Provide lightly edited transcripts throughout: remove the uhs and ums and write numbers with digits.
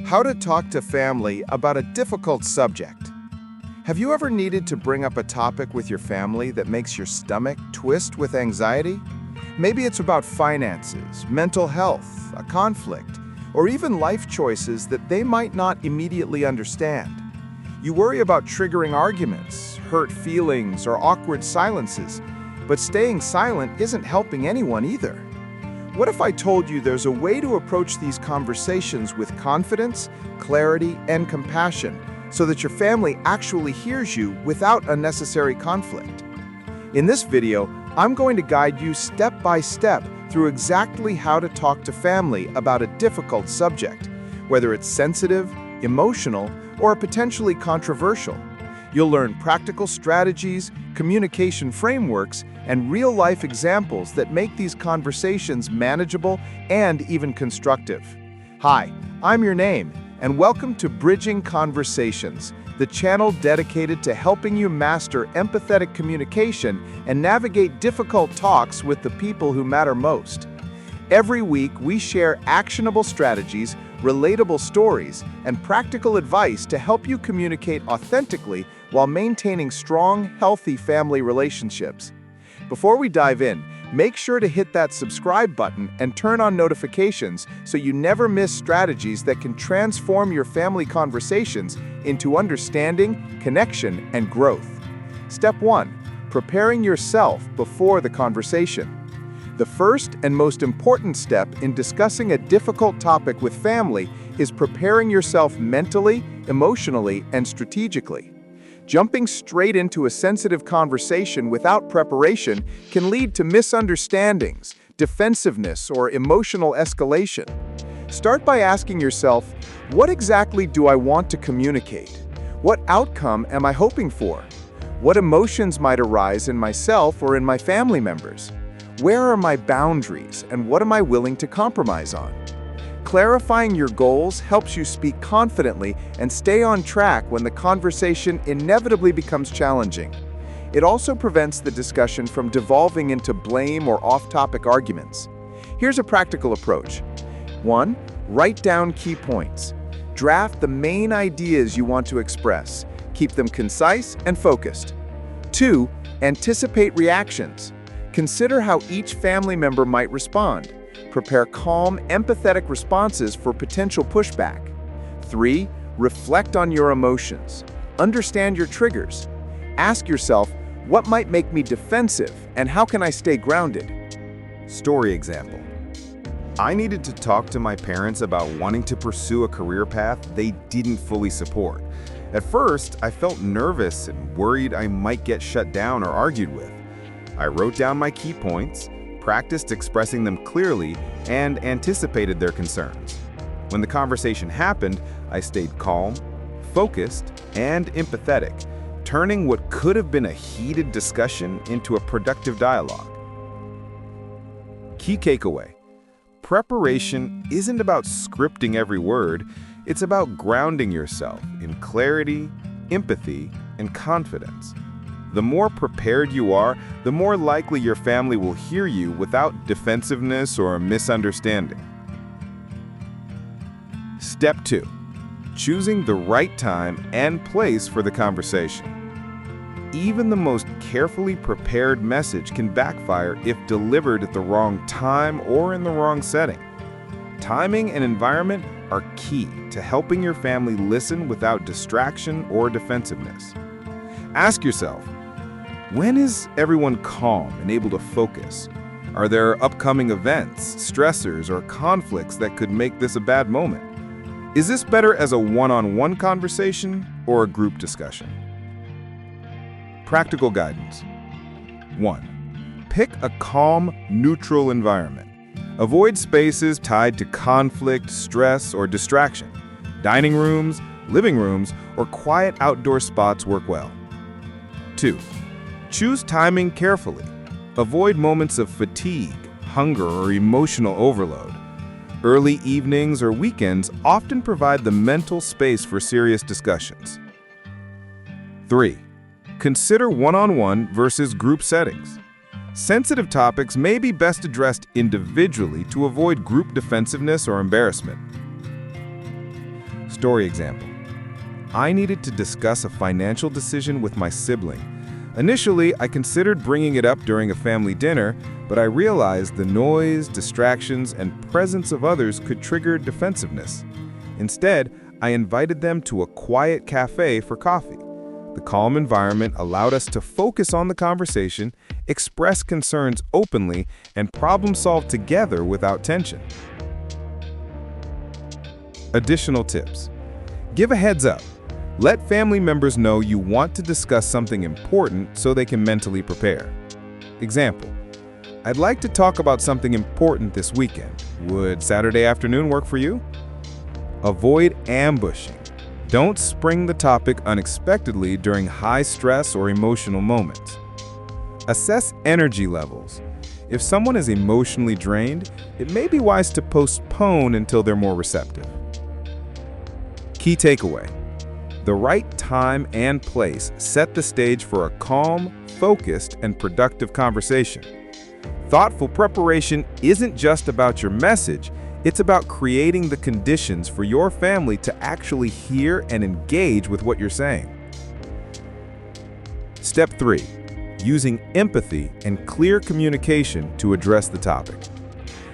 How to talk to family about a difficult subject. Have you ever needed to bring up a topic with your family that makes your stomach twist with anxiety? Maybe it's about finances, mental health, a conflict, or even life choices that they might not immediately understand. You worry about triggering arguments, hurt feelings, or awkward silences, but staying silent isn't helping anyone either. What if I told you there's a way to approach these conversations with confidence, clarity, and compassion so that your family actually hears you without unnecessary conflict? In this video, I'm going to guide you step by step through exactly how to talk to family about a difficult subject, whether it's sensitive, emotional, or potentially controversial. You'll learn practical strategies, communication frameworks, and real-life examples that make these conversations manageable and even constructive. Hi, I'm your name, and welcome to Bridging Conversations, the channel dedicated to helping you master empathetic communication and navigate difficult talks with the people who matter most. Every week, we share actionable strategies, relatable stories, and practical advice to help you communicate authentically while maintaining strong, healthy family relationships. Before we dive in, make sure to hit that subscribe button and turn on notifications so you never miss strategies that can transform your family conversations into understanding, connection, and growth. Step 1. Preparing yourself before the conversation. The first and most important step in discussing a difficult topic with family is preparing yourself mentally, emotionally, and strategically. Jumping straight into a sensitive conversation without preparation can lead to misunderstandings, defensiveness, or emotional escalation. Start by asking yourself, what exactly do I want to communicate? What outcome am I hoping for? What emotions might arise in myself or in my family members? Where are my boundaries, and what am I willing to compromise on? Clarifying your goals helps you speak confidently and stay on track when the conversation inevitably becomes challenging. It also prevents the discussion from devolving into blame or off-topic arguments. Here's a practical approach. 1. Write down key points. Draft the main ideas you want to express. Keep them concise and focused. 2. Anticipate reactions. Consider how each family member might respond. Prepare calm, empathetic responses for potential pushback. 3. Reflect on your emotions. Understand your triggers. Ask yourself, what might make me defensive, and how can I stay grounded? Story example. I needed to talk to my parents about wanting to pursue a career path they didn't fully support. At first, I felt nervous and worried I might get shut down or argued with. I wrote down my key points, practiced expressing them clearly, and anticipated their concerns. When the conversation happened, I stayed calm, focused, and empathetic, turning what could have been a heated discussion into a productive dialogue. Key takeaway: preparation isn't about scripting every word, it's about grounding yourself in clarity, empathy, and confidence. The more prepared you are, the more likely your family will hear you without defensiveness or misunderstanding. Step 2. Choosing the right time and place for the conversation. Even the most carefully prepared message can backfire if delivered at the wrong time or in the wrong setting. Timing and environment are key to helping your family listen without distraction or defensiveness. Ask yourself, when is everyone calm and able to focus? Are there upcoming events, stressors, or conflicts that could make this a bad moment? Is this better as a one-on-one conversation or a group discussion? Practical guidance. 1. Pick a calm, neutral environment. Avoid spaces tied to conflict, stress, or distraction. Dining rooms, living rooms, or quiet outdoor spots work well. 2. Choose timing carefully. Avoid moments of fatigue, hunger, or emotional overload. Early evenings or weekends often provide the mental space for serious discussions. 3. Consider one-on-one versus group settings. Sensitive topics may be best addressed individually to avoid group defensiveness or embarrassment. Story example. I needed to discuss a financial decision with my sibling. Initially, I considered bringing it up during a family dinner, but I realized the noise, distractions, and presence of others could trigger defensiveness. Instead, I invited them to a quiet cafe for coffee. The calm environment allowed us to focus on the conversation, express concerns openly, and problem solve together without tension. Additional tips. Give a heads up. Let family members know you want to discuss something important so they can mentally prepare. Example, I'd like to talk about something important this weekend. Would Saturday afternoon work for you? Avoid ambushing. Don't spring the topic unexpectedly during high stress or emotional moments. Assess energy levels. If someone is emotionally drained, it may be wise to postpone until they're more receptive. Key takeaway. The right time and place set the stage for a calm, focused, and productive conversation. Thoughtful preparation isn't just about your message, it's about creating the conditions for your family to actually hear and engage with what you're saying. Step 3. Using empathy and clear communication to address the topic.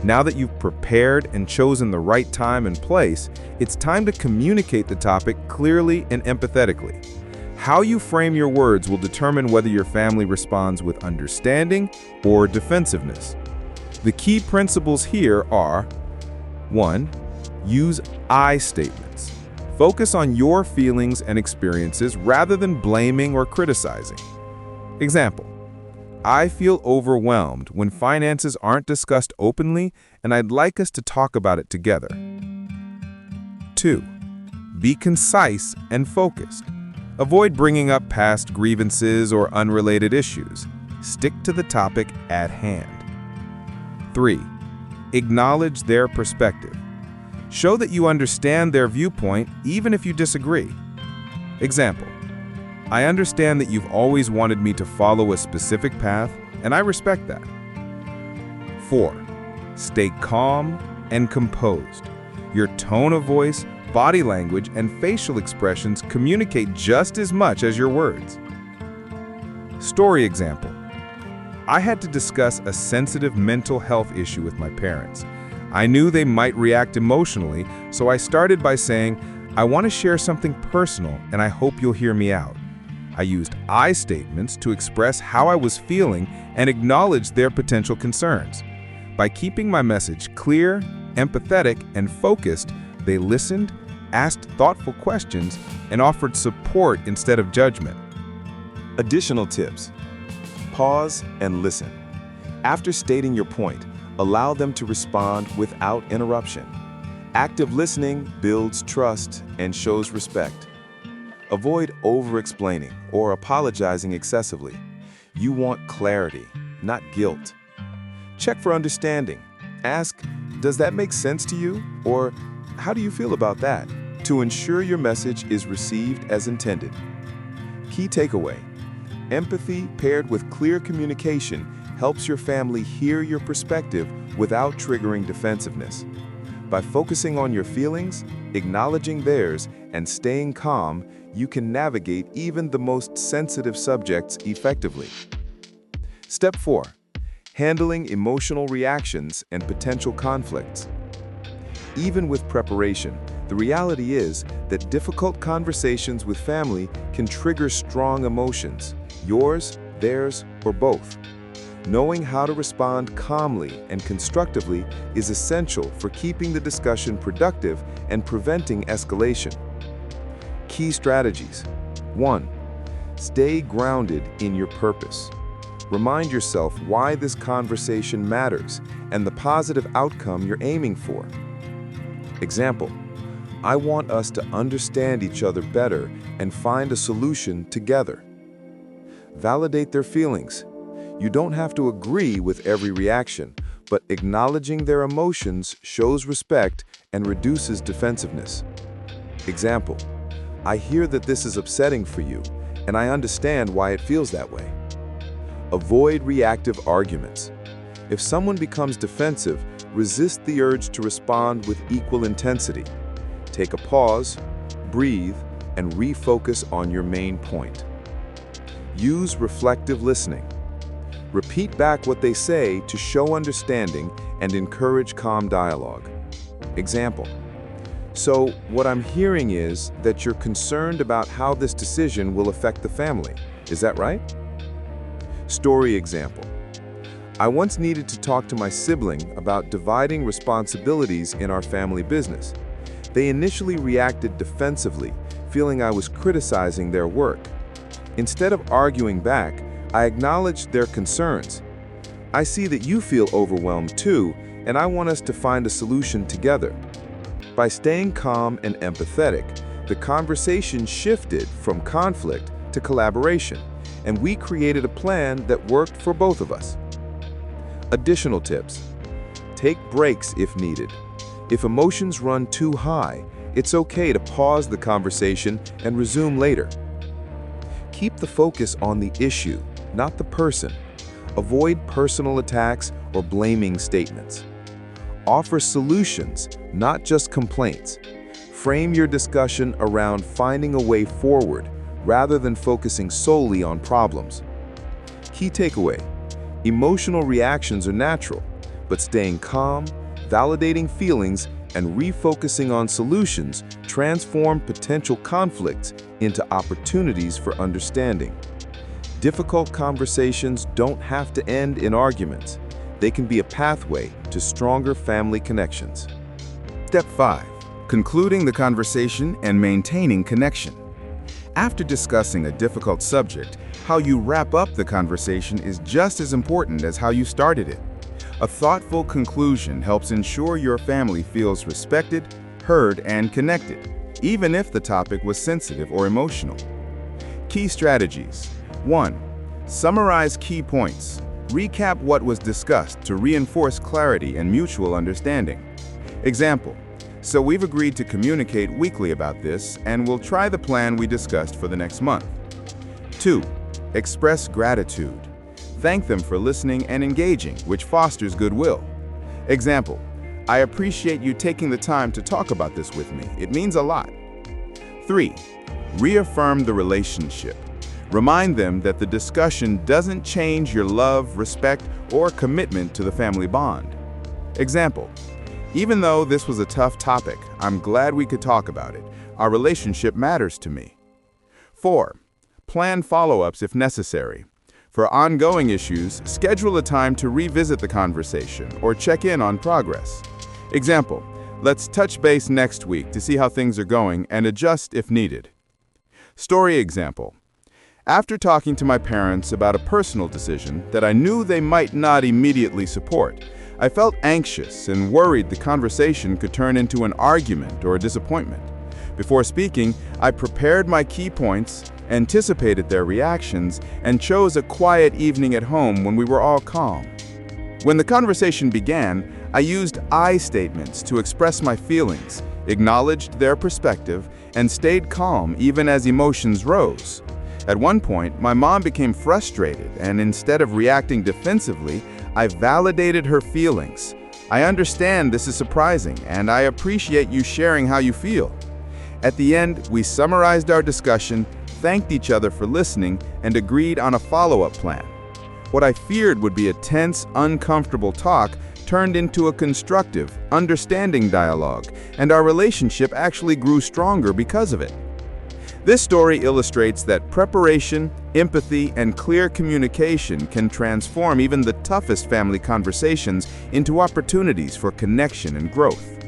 Now that you've prepared and chosen the right time and place, it's time to communicate the topic clearly and empathetically. How you frame your words will determine whether your family responds with understanding or defensiveness. The key principles here are: 1. Use I statements. Focus on your feelings and experiences rather than blaming or criticizing. Example, I feel overwhelmed when finances aren't discussed openly, and I'd like us to talk about it together. 2. Be concise and focused. Avoid bringing up past grievances or unrelated issues. Stick to the topic at hand. 3. Acknowledge their perspective. Show that you understand their viewpoint even if you disagree. Example, I understand that you've always wanted me to follow a specific path, and I respect that. 4. Stay calm and composed. Your tone of voice, body language, and facial expressions communicate just as much as your words. Story example. I had to discuss a sensitive mental health issue with my parents. I knew they might react emotionally, so I started by saying, I want to share something personal, and I hope you'll hear me out. I used I statements to express how I was feeling and acknowledge their potential concerns. By keeping my message clear, empathetic, and focused, they listened, asked thoughtful questions, and offered support instead of judgment. Additional tips. Pause and listen. After stating your point, allow them to respond without interruption. Active listening builds trust and shows respect. Avoid over-explaining or apologizing excessively. You want clarity, not guilt. Check for understanding. Ask, does that make sense to you? Or, how do you feel about that? To ensure your message is received as intended. Key takeaway. Empathy paired with clear communication helps your family hear your perspective without triggering defensiveness. By focusing on your feelings, acknowledging theirs, and staying calm, you can navigate even the most sensitive subjects effectively. Step 4. Handling emotional reactions and potential conflicts. Even with preparation, the reality is that difficult conversations with family can trigger strong emotions, yours, theirs, or both. Knowing how to respond calmly and constructively is essential for keeping the discussion productive and preventing escalation. Key strategies. 1. Stay grounded in your purpose. Remind yourself why this conversation matters and the positive outcome you're aiming for. Example, I want us to understand each other better and find a solution together. Validate their feelings. You don't have to agree with every reaction, but acknowledging their emotions shows respect and reduces defensiveness. Example, I hear that this is upsetting for you, and I understand why it feels that way. Avoid reactive arguments. If someone becomes defensive, resist the urge to respond with equal intensity. Take a pause, Breathe and refocus on your main point. Use reflective listening. Repeat back what they say to show understanding and encourage calm dialogue. Example: so what I'm hearing is that you're concerned about how this decision will affect the family. Is that right? Story example: I once needed to talk to my sibling about dividing responsibilities in our family business. They initially reacted defensively, feeling I was criticizing their work. Instead of arguing back, I acknowledged their concerns. I see that you feel overwhelmed too, and I want us to find a solution together. By staying calm and empathetic, the conversation shifted from conflict to collaboration, and we created a plan that worked for both of us. Additional tips: take breaks if needed. If emotions run too high, it's okay to pause the conversation and resume later. Keep the focus on the issue, not the person. Avoid personal attacks or blaming statements. Offer solutions, not just complaints. Frame your discussion around finding a way forward rather than focusing solely on problems. Key takeaway: emotional reactions are natural, but staying calm, validating feelings, and refocusing on solutions transform potential conflicts into opportunities for understanding. Difficult conversations don't have to end in arguments. They can be a pathway to stronger family connections. Step 5. Concluding the conversation and maintaining connection. After discussing a difficult subject, how you wrap up the conversation is just as important as how you started it. A thoughtful conclusion helps ensure your family feels respected, heard, and connected, even if the topic was sensitive or emotional. Key strategies. 1. Summarize key points. Recap what was discussed to reinforce clarity and mutual understanding. Example: so we've agreed to communicate weekly about this, and we'll try the plan we discussed for the next month. 2. Express gratitude. Thank them for listening and engaging, which fosters goodwill. Example: I appreciate you taking the time to talk about this with me. It means a lot. 3. Reaffirm the relationship. Remind them that the discussion doesn't change your love, respect, or commitment to the family bond. Example: even though this was a tough topic, I'm glad we could talk about it. Our relationship matters to me. 4. Plan follow-ups if necessary. For ongoing issues, schedule a time to revisit the conversation or check in on progress. Example: let's touch base next week to see how things are going and adjust if needed. Story example: after talking to my parents about a personal decision that I knew they might not immediately support, I felt anxious and worried the conversation could turn into an argument or a disappointment. Before speaking, I prepared my key points, anticipated their reactions, and chose a quiet evening at home when we were all calm. When the conversation began, I used I statements to express my feelings, acknowledged their perspective, and stayed calm even as emotions rose. At one point, my mom became frustrated, and instead of reacting defensively, I validated her feelings. I understand this is surprising, and I appreciate you sharing how you feel. At the end, we summarized our discussion, thanked each other for listening, and agreed on a follow-up plan. What I feared would be a tense, uncomfortable talk turned into a constructive, understanding dialogue, and our relationship actually grew stronger because of it. This story illustrates that preparation, empathy, and clear communication can transform even the toughest family conversations into opportunities for connection and growth.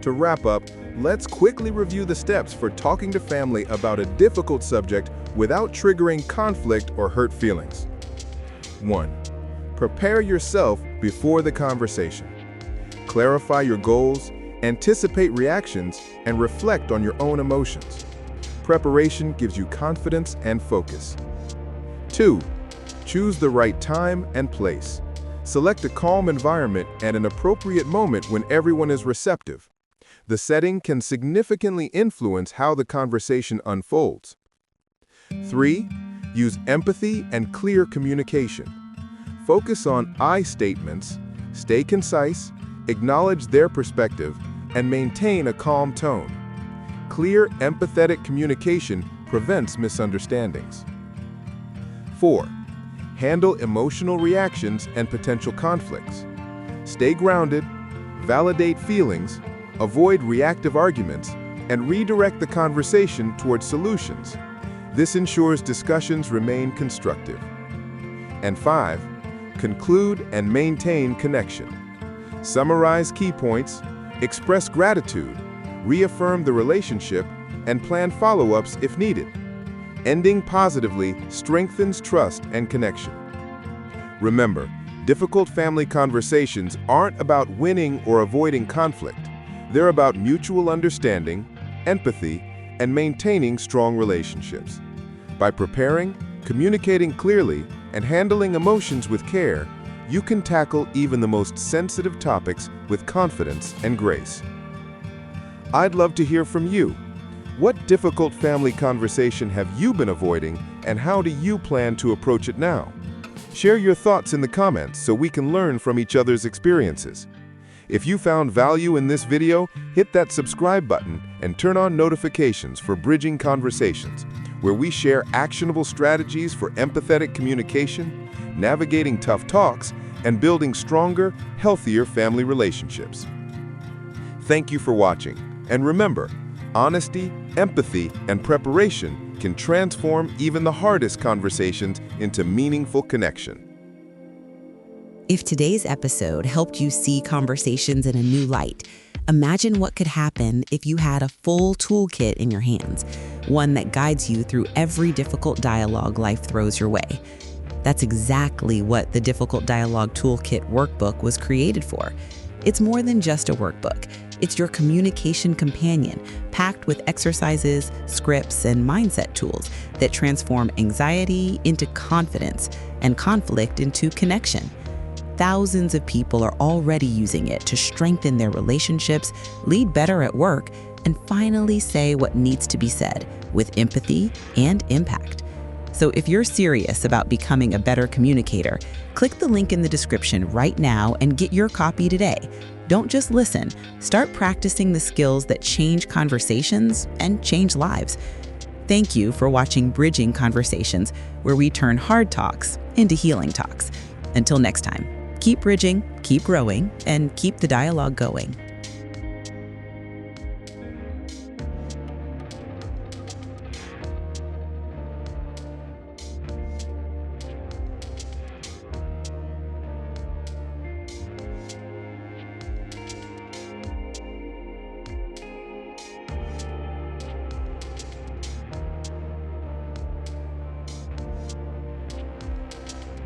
To wrap up, let's quickly review the steps for talking to family about a difficult subject without triggering conflict or hurt feelings. 1. Prepare yourself before the conversation. Clarify your goals, anticipate reactions, and reflect on your own emotions. Preparation gives you confidence and focus. 2. Choose the right time and place. Select a calm environment and an appropriate moment when everyone is receptive. The setting can significantly influence how the conversation unfolds. 3. Use empathy and clear communication. Focus on I statements, stay concise, acknowledge their perspective, and maintain a calm tone. clear, empathetic communication prevents misunderstandings. 4. Handle emotional reactions and potential conflicts. Stay grounded, validate feelings, avoid reactive arguments, and redirect the conversation towards solutions. This ensures discussions remain constructive. And 5. Conclude and maintain connection. Summarize key points, express gratitude, reaffirm the relationship, and plan follow-ups if needed. Ending positively strengthens trust and connection. Remember, difficult family conversations aren't about winning or avoiding conflict. They're about mutual understanding, empathy, and maintaining strong relationships. By preparing, communicating clearly, and handling emotions with care, you can tackle even the most sensitive topics with confidence and grace. I'd love to hear from you. What difficult family conversation have you been avoiding, and how do you plan to approach it now? Share your thoughts in the comments so we can learn from each other's experiences. If you found value in this video, hit that subscribe button and turn on notifications for Bridging Conversations, where we share actionable strategies for empathetic communication, navigating tough talks, and building stronger, healthier family relationships. Thank you for watching, and remember, honesty, empathy, and preparation can transform even the hardest conversations into meaningful connection. If today's episode helped you see conversations in a new light, imagine what could happen if you had a full toolkit in your hands, one that guides you through every difficult dialogue life throws your way. That's exactly what the Difficult Dialogue Toolkit workbook was created for. It's more than just a workbook. It's your communication companion, packed with exercises, scripts, and mindset tools that transform anxiety into confidence and conflict into connection. Thousands of people are already using it to strengthen their relationships, lead better at work, and finally say what needs to be said with empathy and impact. So if you're serious about becoming a better communicator, click the link in the description right now and get your copy today. Don't just listen, start practicing the skills that change conversations and change lives. Thank you for watching Bridging Conversations, where we turn hard talks into healing talks. Until next time, keep bridging, keep growing, and keep the dialogue going.